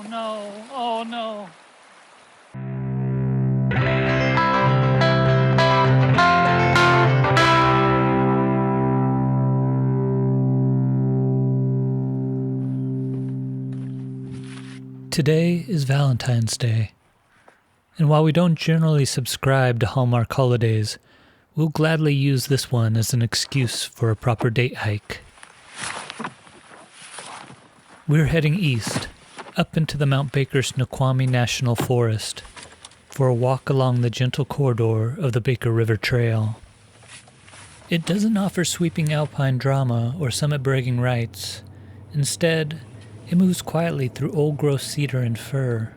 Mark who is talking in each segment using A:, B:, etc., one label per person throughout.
A: no, oh no. Today is Valentine's Day, and while we don't generally subscribe to Hallmark holidays, we'll gladly use this one as an excuse for a proper date hike. We're heading east, up into the Mount Baker Snoqualmie National Forest, for a walk along the gentle corridor of the Baker River Trail. It doesn't offer sweeping alpine drama or summit-bragging rights. Instead, it moves quietly through old-growth cedar and fir,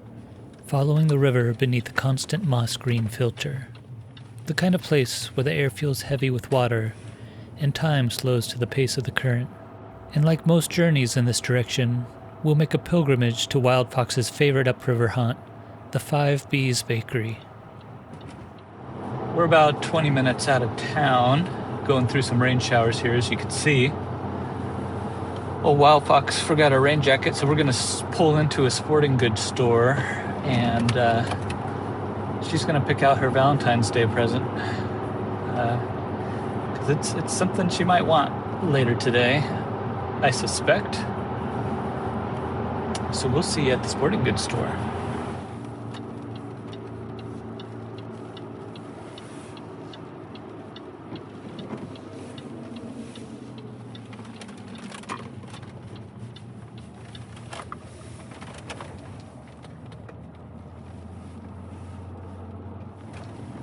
A: following the river beneath a constant moss-green filter. The kind of place where the air feels heavy with water and time slows to the pace of the current. And like most journeys in this direction, we'll make a pilgrimage to Wild Fox's favorite upriver haunt, the 5 B's Bakery. We're about 20 minutes out of town, going through some rain showers here, as you can see. Well, Wild Fox forgot her rain jacket, so we're going to pull into a sporting goods store, and she's going to pick out her Valentine's Day present. Because it's something she might want later today, I suspect. So we'll see you at the sporting goods store.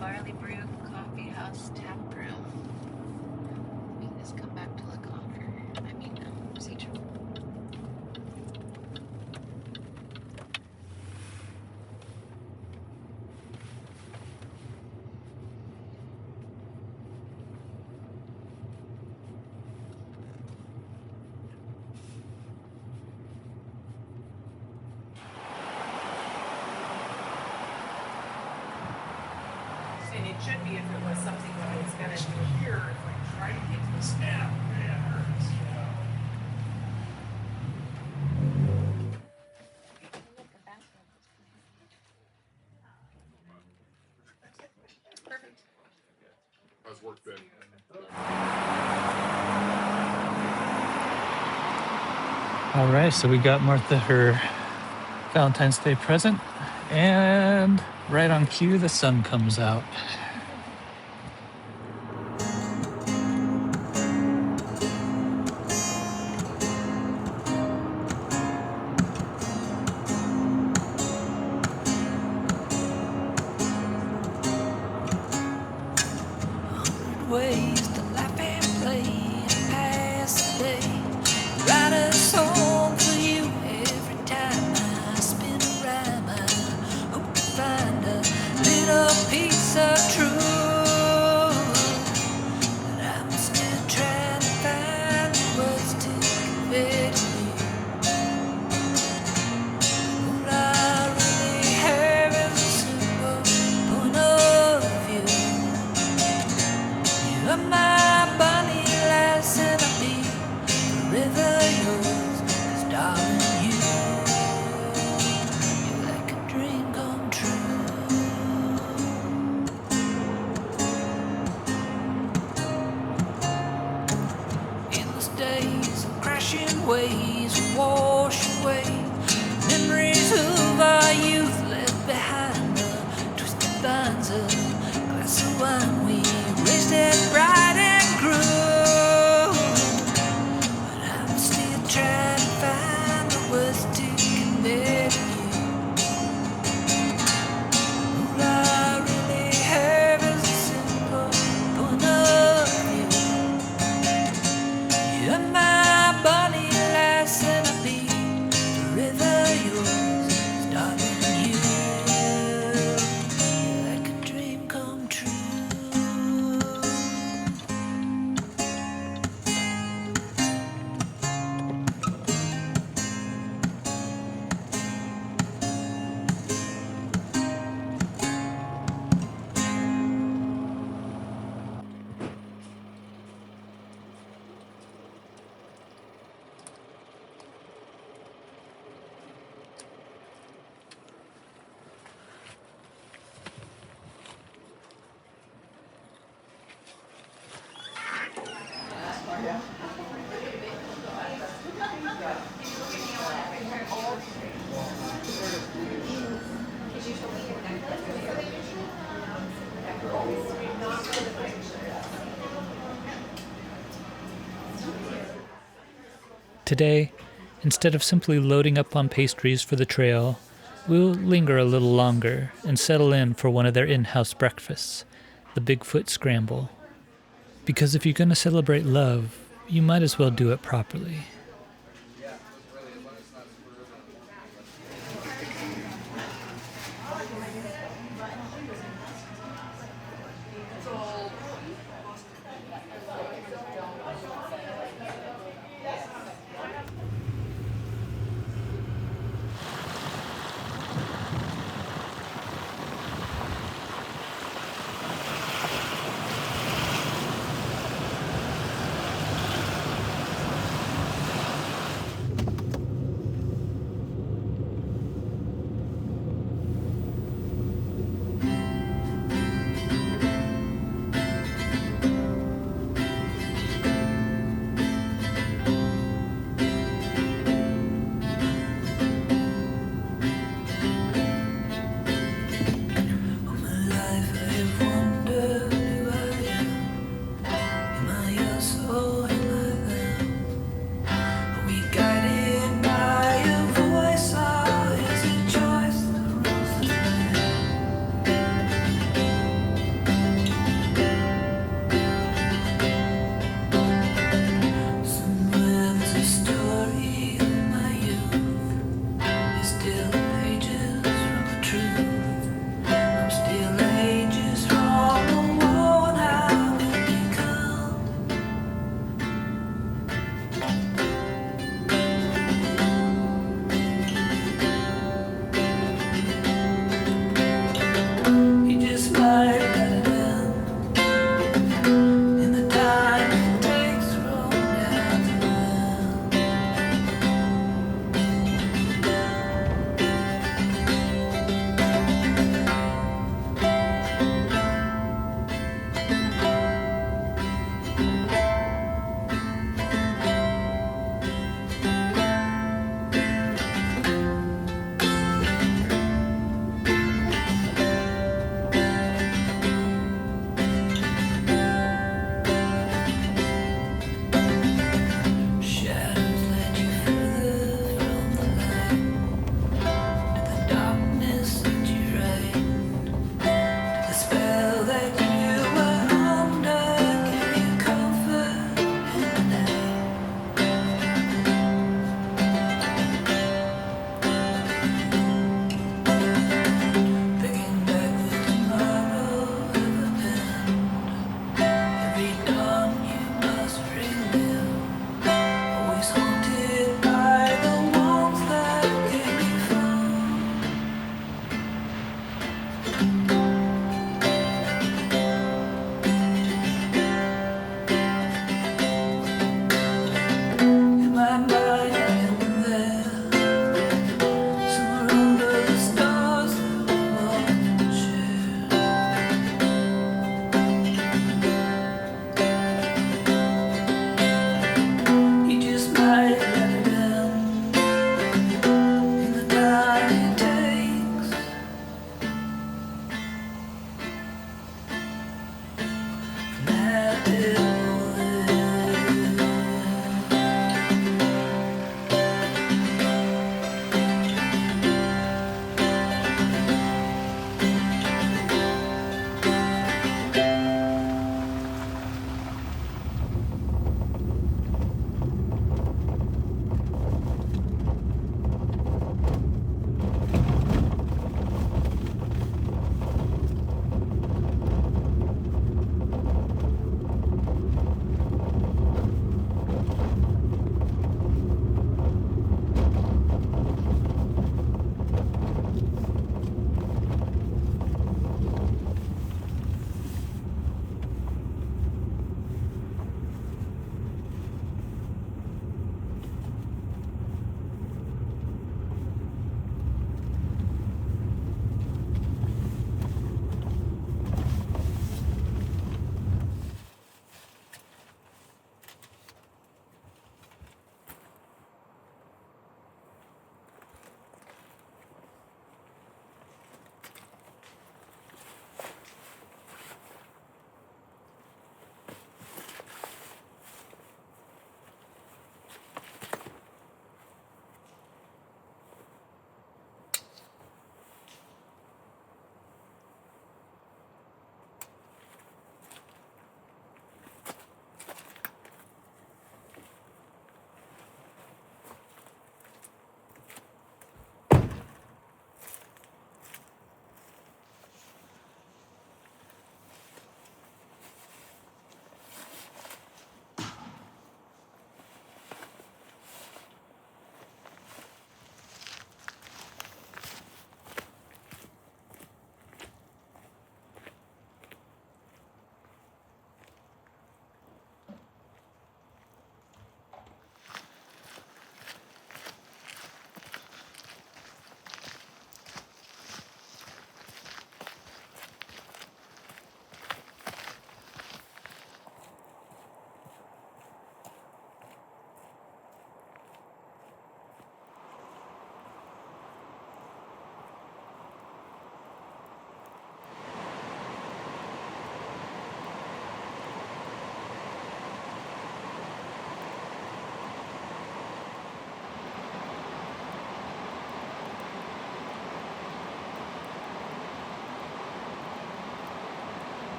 B: Barley Brew Coffee House Tap Room. We can just come back to look offer. Procedure.
C: And it should be if it was something that I was going to do here, if I try to get to the snap, it hurts.
B: Perfect.
D: How's work been?
A: All right, so we got Martha her Valentine's Day present, and right on cue, the sun comes out. Ways to laugh and play and pass the day. Write a song for you every time I spin a rhyme. I hope to find a little piece of truth, but I'm still trying to find the words to convey to you. All I really have is a simple point of view. You are my bunny lass and I'll be forever yours, 'cause darling you're like a dream come true. Endless days of crashing waves wash away memories of our youth left behind the twisted vines of glass of wine we raised as bright and grew. But I'm still trying to find the words to convey to you. All I really have is a simple point of view. You're my bunny lass and I'll be Today, instead of simply loading up on pastries for the trail, we'll linger a little longer and settle in for one of their in-house breakfasts, the Bigfoot Scramble. Because if you're going to celebrate love, you might as well do it properly.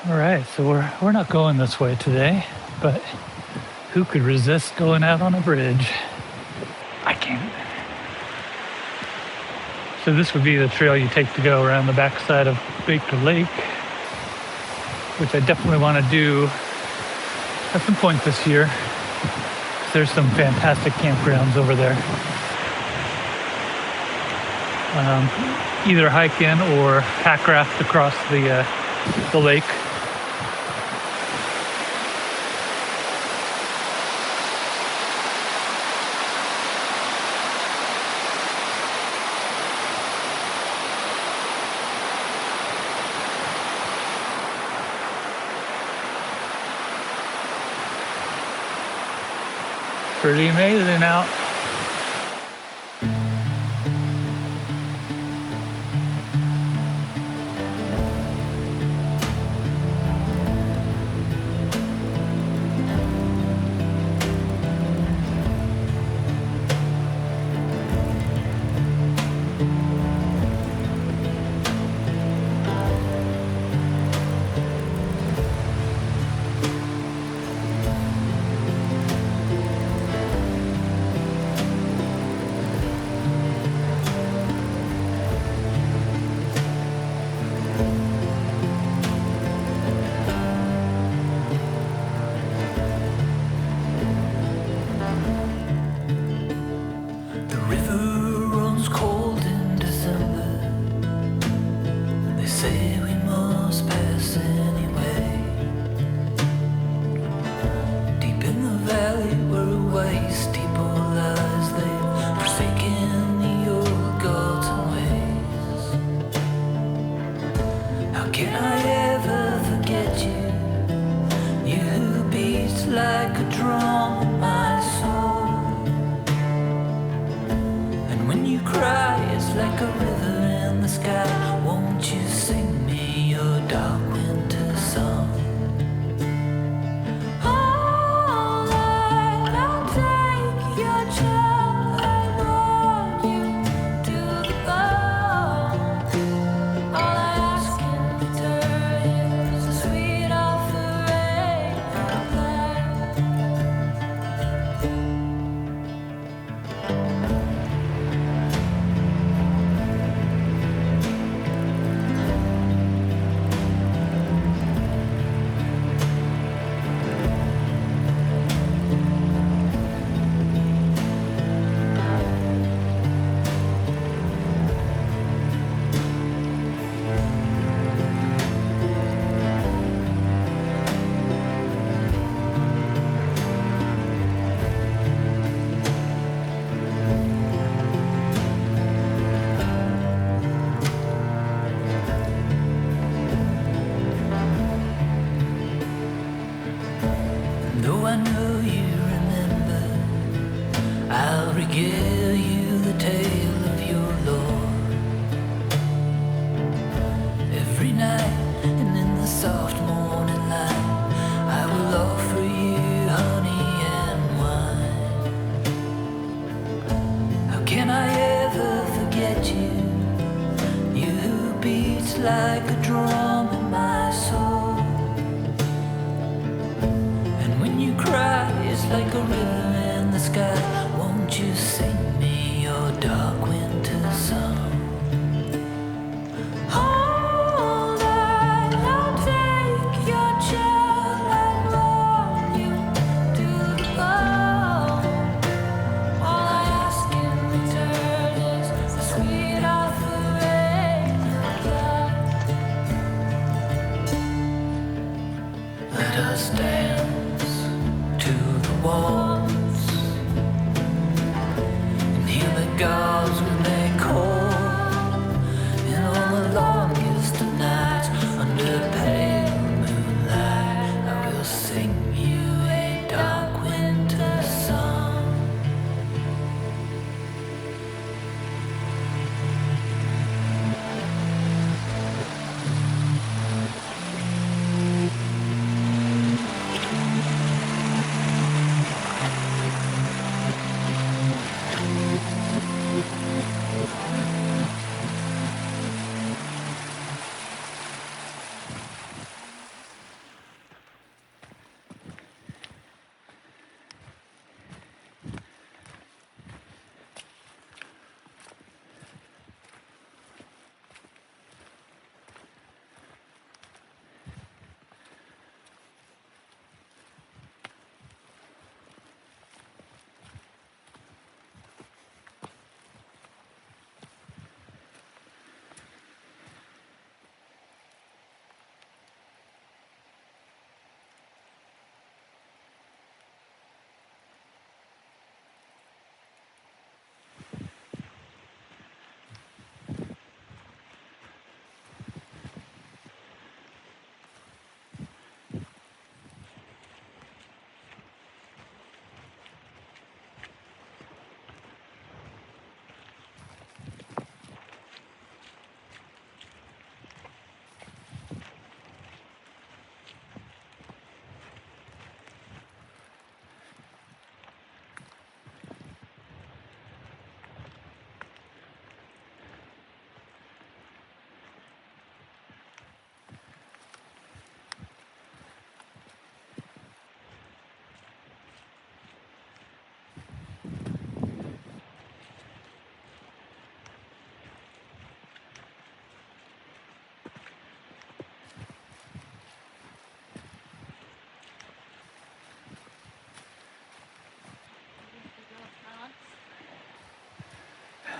A: All right, so we're not going this way today, but who could resist going out on a bridge? I can't. So this would be the trail you take to go around the backside of Baker Lake, which I definitely want to do at some point this year. There's some fantastic campgrounds over there. Either hike in or pack raft across the lake. Pretty amazing out.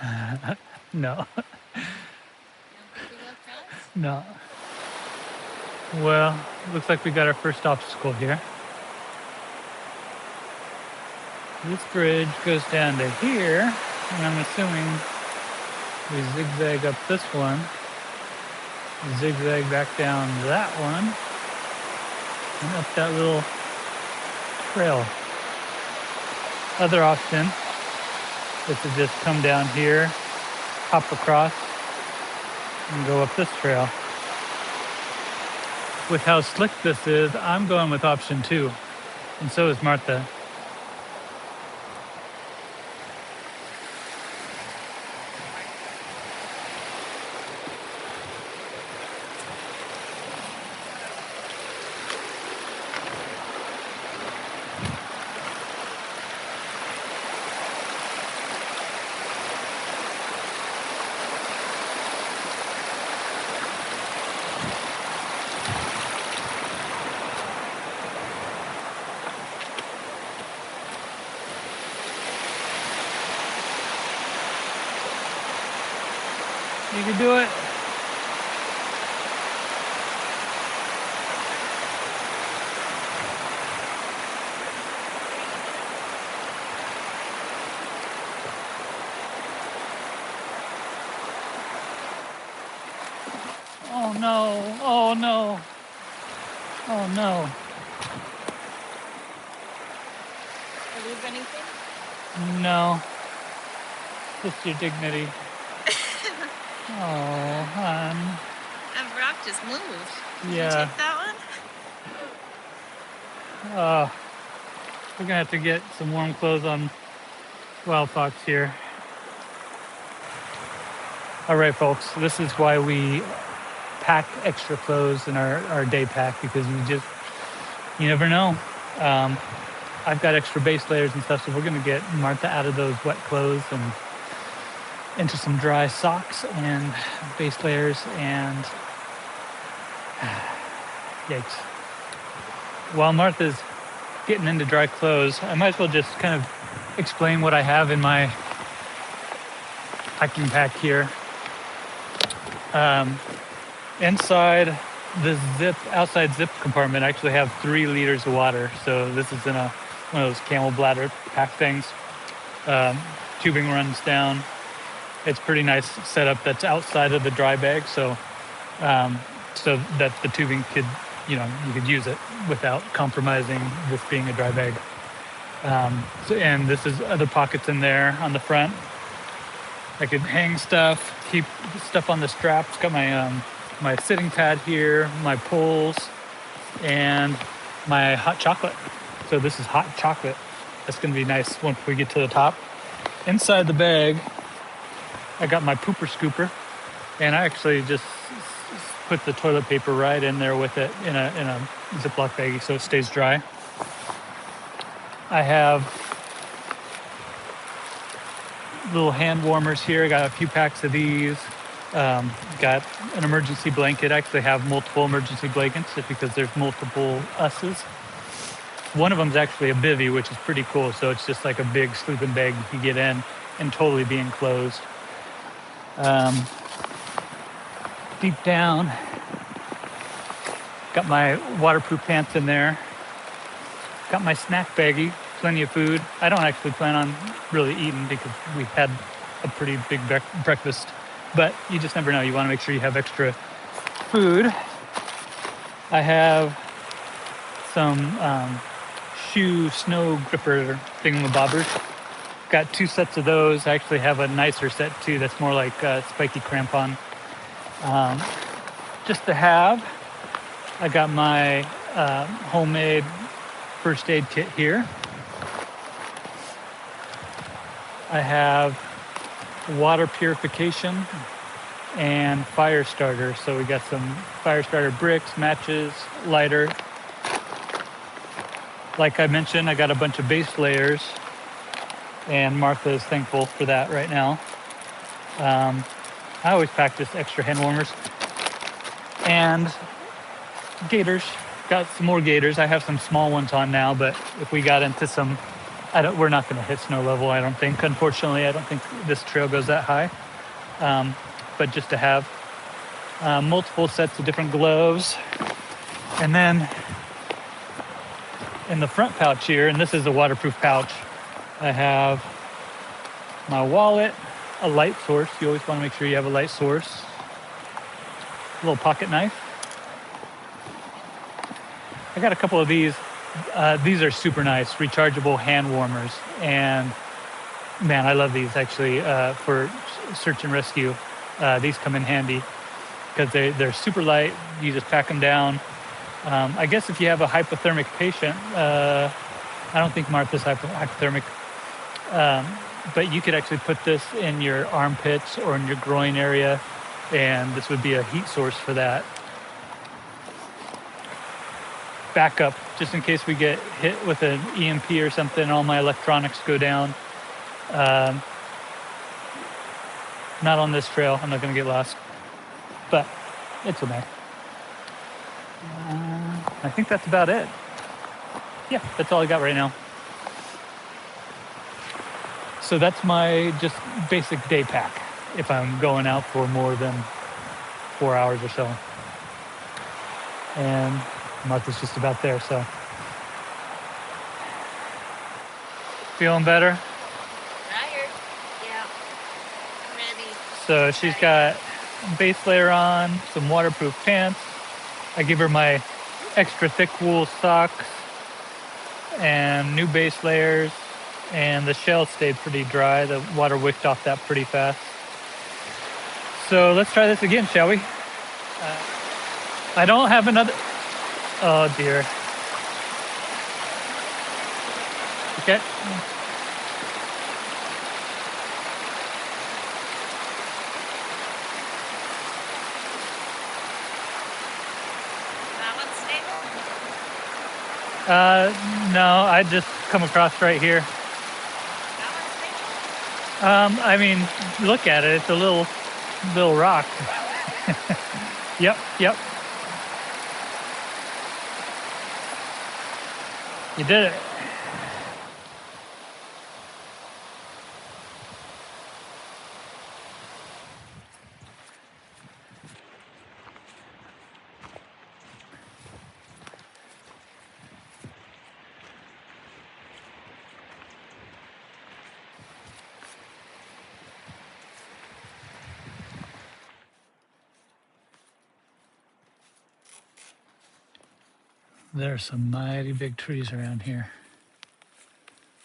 A: No,
B: You don't think we go fast?
A: no. Well, looks like we got our first obstacle here. This bridge goes down to here, and I'm assuming we zigzag up this one, zigzag back down that one, and up that little trail. Other option is to just come down here, hop across, and go up this trail. With how slick this is, I'm going with option 2, and so is Martha. You can do it. Oh no, oh no, oh no.
B: Did I lose anything?
A: No, just your dignity. Oh, hon.
B: That rock just moved. Did
A: Yeah.
B: you take that one?
A: We're gonna have to get some warm clothes on Wild Fox here. All right, folks, this is why we pack extra clothes in our day pack, because you never know. I've got extra base layers and stuff, so we're gonna get Martha out of those wet clothes and into some dry socks and base layers and yikes. While Martha's getting into dry clothes, I might as well just kind of explain what I have in my hiking pack here. Inside the outside zip compartment, I actually have 3 liters of water. So this is in one of those camel bladder pack things. Tubing runs down. It's pretty nice setup that's outside of the dry bag, so that the tubing could, you could use it without compromising this being a dry bag. And this is other pockets in there on the front. I could hang stuff, keep stuff on the straps. Got my sitting pad here, my poles, and my hot chocolate. So this is hot chocolate. That's gonna be nice once we get to the top. Inside the bag, I got my pooper scooper, and I actually just put the toilet paper right in there with it in a Ziploc baggie so it stays dry. I have little hand warmers here. I got a few packs of these. Got an emergency blanket. I actually have multiple emergency blankets just because there's multiple us's. One of them is actually a bivvy, which is pretty cool. So it's just like a big sleeping bag you can get in and totally be enclosed. Deep down, got my waterproof pants in there. Got my snack baggie, plenty of food. I don't actually plan on really eating because we had a pretty big breakfast, but you just never know. You want to make sure you have extra food. I have some shoe snow gripper thingamabobbers. Got 2 sets of those. I actually have a nicer set too that's more like spiky crampon. Just to have, I got my homemade first aid kit here. I have water purification and fire starter. So we got some fire starter bricks, matches, lighter. Like I mentioned, I got a bunch of base layers, and Martha is thankful for that right now. I always pack just extra hand warmers. And gaiters. Got some more gaiters. I have some small ones on now, but if we got into some We're not going to hit snow level, I don't think. Unfortunately, I don't think this trail goes that high. But just to have multiple sets of different gloves. And then in the front pouch here, and this is a waterproof pouch, I have my wallet, a light source. You always want to make sure you have a light source. A little pocket knife. I got a couple of these. These are super nice, rechargeable hand warmers. And man, I love these actually for search and rescue. These come in handy because they're super light. You just pack them down. I guess if you have a hypothermic patient, I don't think Martha's hypothermic, but you could actually put this in your armpits or in your groin area, and this would be a heat source for that. Backup, just in case we get hit with an EMP or something, all my electronics go down. Not on this trail, I'm not gonna get lost, but it's okay. I think that's about it. Yeah, that's all I got right now. So that's my just basic day pack if I'm going out for more than 4 hours or so. And Martha's just about there, so. Feeling better?
B: Tired. Yeah. I'm ready.
A: So she's got base layer on, some waterproof pants. I give her my extra thick wool socks and new base layers, and the shell stayed pretty dry. The water wicked off that pretty fast. So let's try this again, shall we? I don't have another. Oh dear. Okay.
B: That one's stable?
A: No, I just come across right here.
B: That one's stable?
A: I mean, look at it. It's a little rock. Yep. You did it. There are some mighty big trees around here.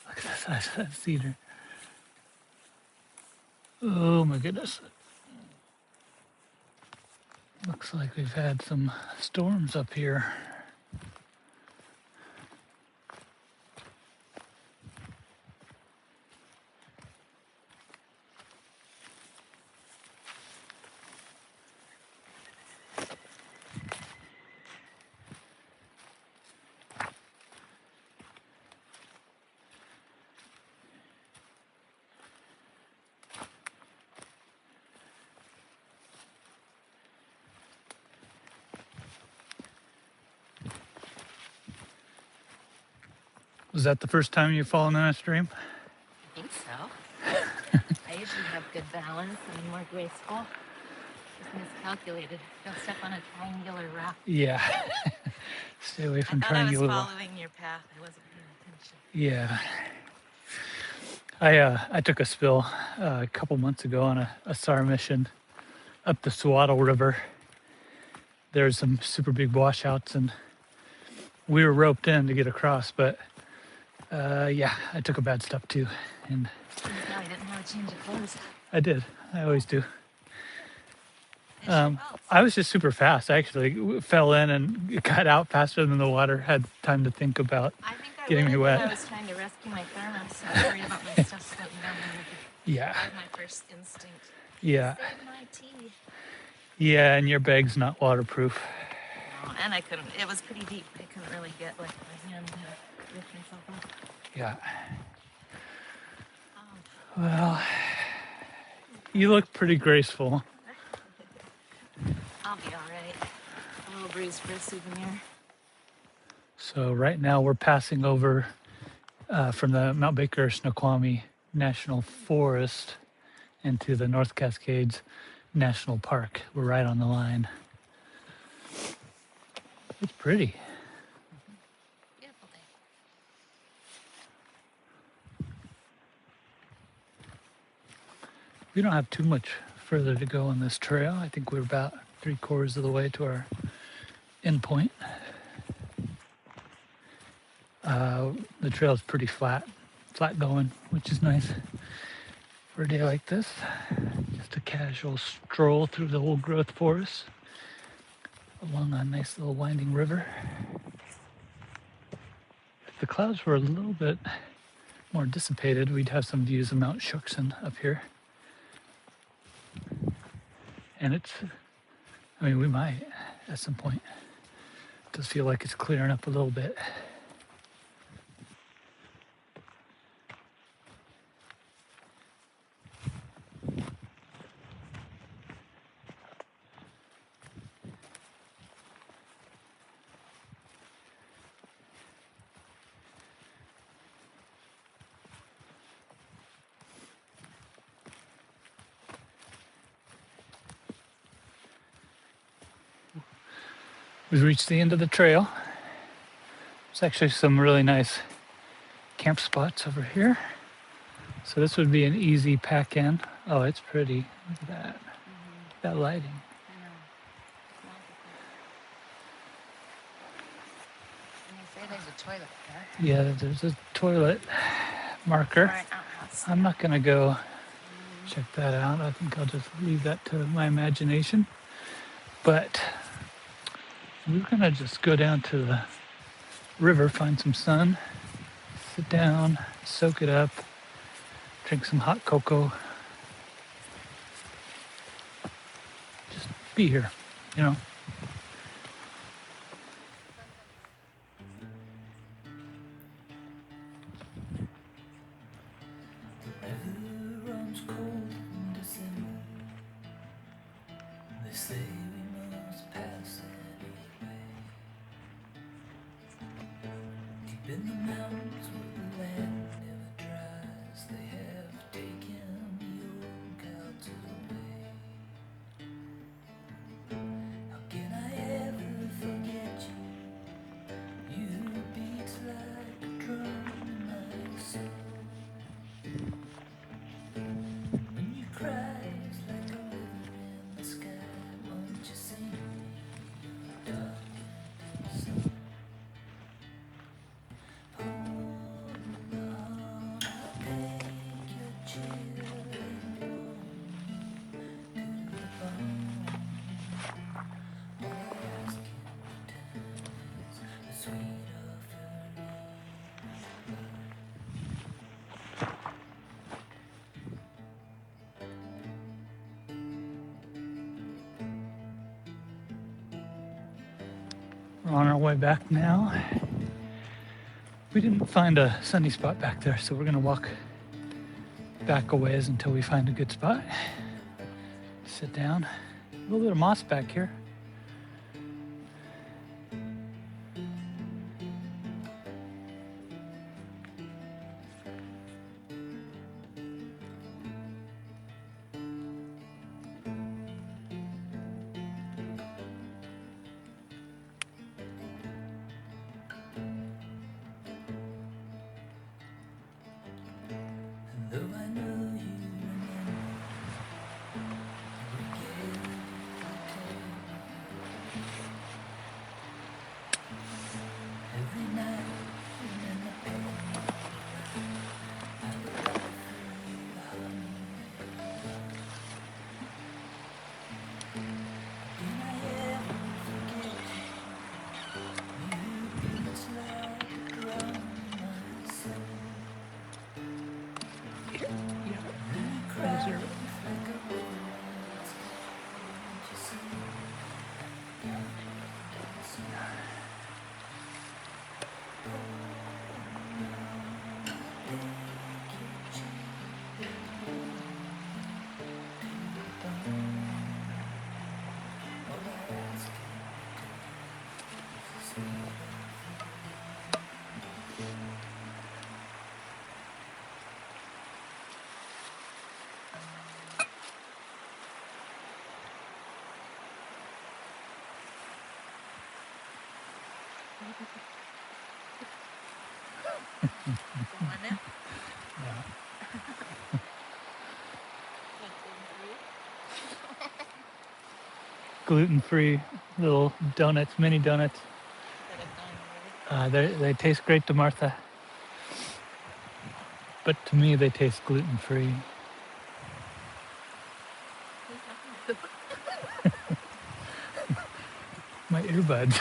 A: Look at the size of that cedar. Oh my goodness. Looks like we've had some storms up here. Was that the first time you've fallen in a stream?
B: I think so. I usually have good balance and I'm more graceful. Just miscalculated. Don't step on a triangular rock.
A: Yeah. Stay away from triangular.
B: I was following your path. I wasn't paying attention.
A: Yeah. I took a spill a couple months ago on a SAR mission up the Swaddle River. There's some super big washouts and we were roped in to get across, but I took a bad step too. And
B: No, I didn't have a change of clothes.
A: I did. I always do.
B: Well,
A: I was just super fast. I actually fell in and got out faster than the water had time to think about
B: I think I
A: getting me
B: would have,
A: wet.
B: I was trying to rescue my thermos. I was worried about my stuff slipping down the river.
A: Yeah.
B: That was my first instinct.
A: Yeah.
B: Save my tea.
A: Yeah, and your bag's not waterproof.
B: No, and I couldn't. It was pretty deep. I couldn't really get like my hand to lift myself up.
A: Yeah.
B: Um,
A: Well, you look pretty graceful.
B: I'll be all right. A little bruise for a souvenir.
A: So right now we're passing over from the Mount Baker Snoqualmie National Forest into the North Cascades National Park. We're right on the line. It's pretty.
B: Beautiful day.
A: We don't have too much further to go on this trail. I think we're about 3/4 of the way to our end point. The trail is pretty flat going, which is nice for a day like this. Just a casual stroll through the old growth forest along a nice little winding river. If the clouds were a little bit more dissipated, we'd have some views of Mount Shuksan up here. And we might at some point. It does feel like it's clearing up a little bit. We've reached the end of the trail. There's actually some really nice camp spots over here. So this would be an easy pack in. Oh, it's pretty. Look at that. That lighting.
B: I know. And they say there's a toilet there.
A: Yeah, there's a toilet marker.
B: Or an outhouse.
A: I'm not gonna go check that out. I think I'll just leave that to my imagination. But we're gonna just go down to the river, find some sun, sit down, soak it up, drink some hot cocoa. Just be here, you know.
E: In the mountains where the land never dries, they have taken the old couches away. How can I ever forget you? You beat like a drum in my soul. When you cry, it's like a river in the sky. Won't you sing me your dark song?
A: We're on our way back now. We didn't find a sunny spot back there, so we're gonna walk back a ways until we find a good spot. Sit down. A little bit of moss back here.
E: Though I know you remember, we gave the
B: Go on now.
A: Yeah. Gluten-free little donuts, mini donuts. They taste great to Martha, but to me they taste gluten-free. My earbuds.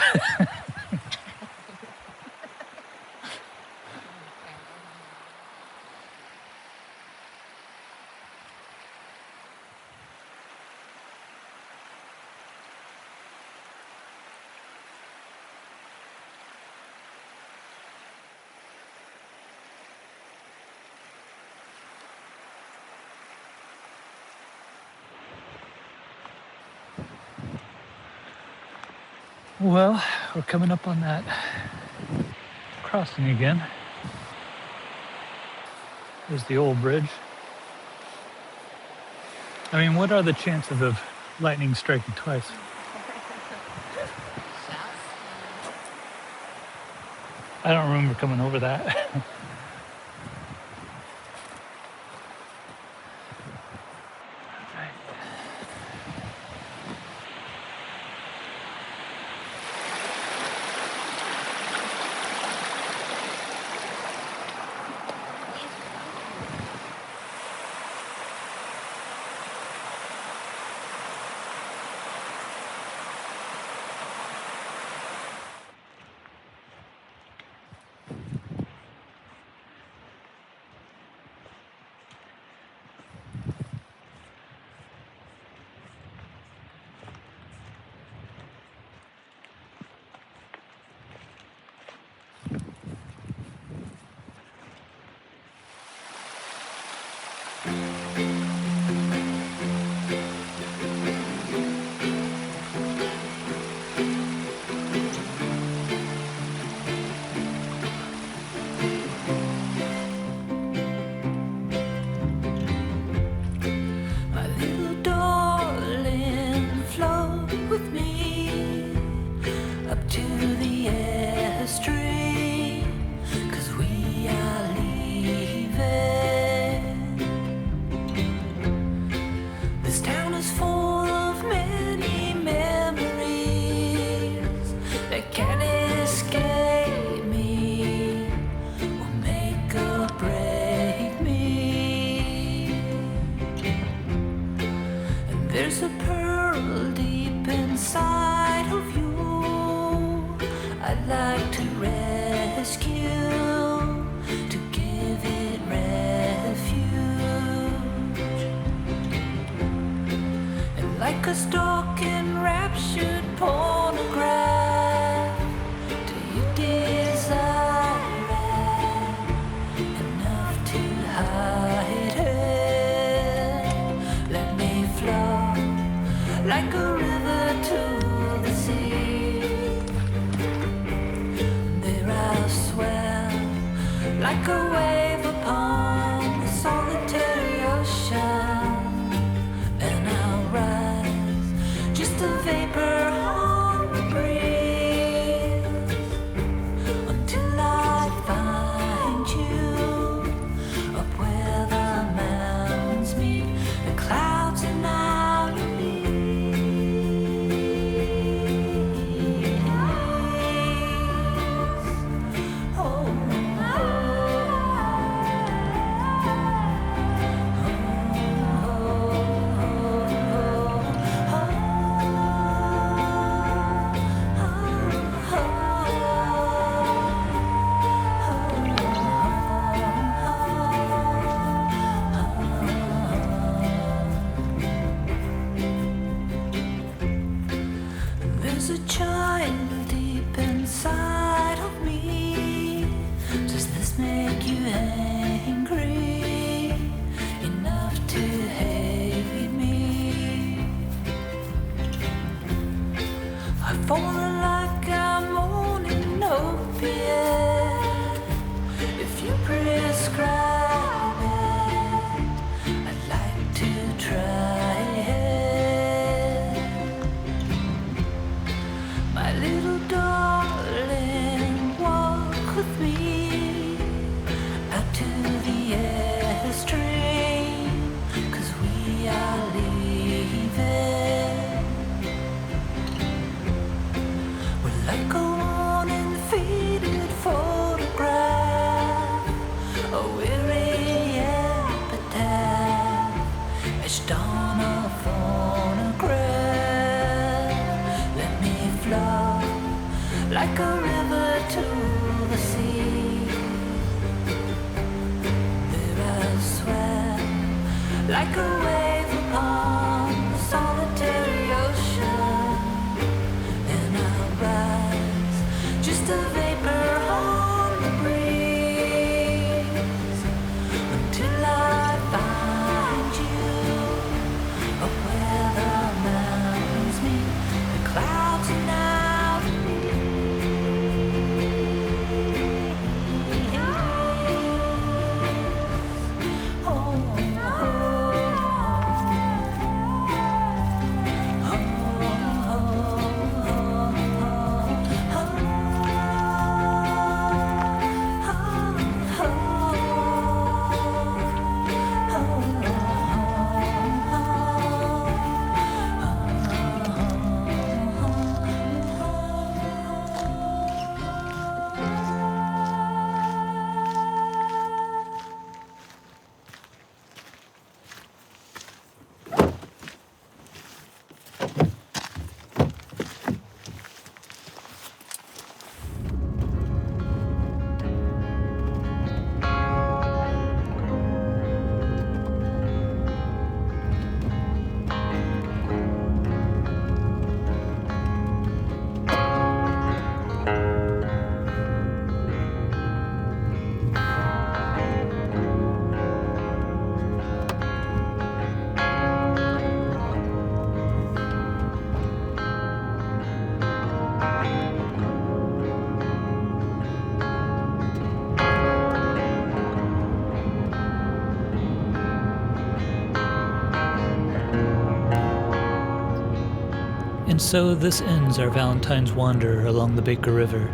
A: Well, we're coming up on that crossing again. There's the old bridge. I mean, what are the chances of lightning striking twice? I don't remember coming over that.
E: My little darling, float with me up to the airstream, 'cause we are leaving. This town is full of many memories that can't escape me or make or break me. And there's a pearl deep inside of you I'd like to rescue, to give it refuge. And like a stalk enraptured pornograph, do you desire it enough to hide it? Let me flow like a river to the sea. There I'll swell like a wave upon the solitary ocean, and I'll rise just a vapor on the breeze, until I find you up where the mountains meet the clouds and I'll There's a child deep inside of me. Does this make you angry enough to hate me? I've fallen like I'm on an opiate. If you prescribe it, I'd like to try it. My little darling, perched on a phonograph. Let me flow like a river to the sea. There I swam like a wave upon the solitary ocean, and I rise just a vapor on the breeze until I find you up where the mountains meet, the clouds are now
A: And so this ends our Valentine's wander along the Baker River.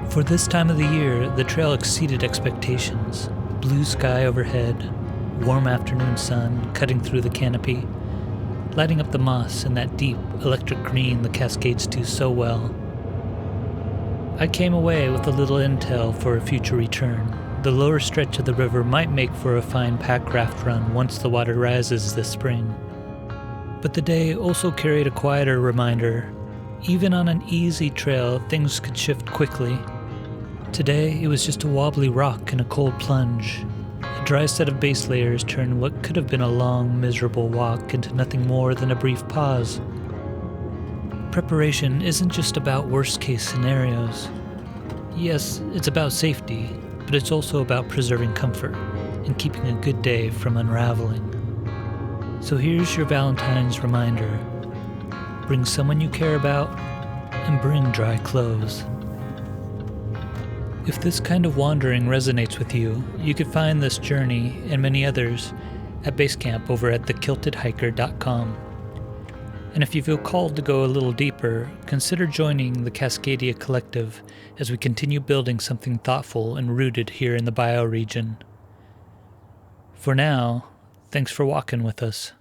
A: For this time of the year, the trail exceeded expectations. Blue sky overhead, warm afternoon sun cutting through the canopy, lighting up the moss in that deep electric green the Cascades do so well. I came away with a little intel for a future return. The lower stretch of the river might make for a fine pack raft run once the water rises this spring. But the day also carried a quieter reminder. Even on an easy trail, things could shift quickly. Today, it was just a wobbly rock and a cold plunge. A dry set of base layers turned what could have been a long, miserable walk into nothing more than a brief pause. Preparation isn't just about worst-case scenarios. Yes, it's about safety, but it's also about preserving comfort and keeping a good day from unraveling. So here's your Valentine's reminder. Bring someone you care about, and bring dry clothes. If this kind of wandering resonates with you, you could find this journey and many others at Basecamp over at thekiltedhiker.com. And if you feel called to go a little deeper, consider joining the Cascadia Collective as we continue building something thoughtful and rooted here in the bioregion. For now, thanks for walking with us.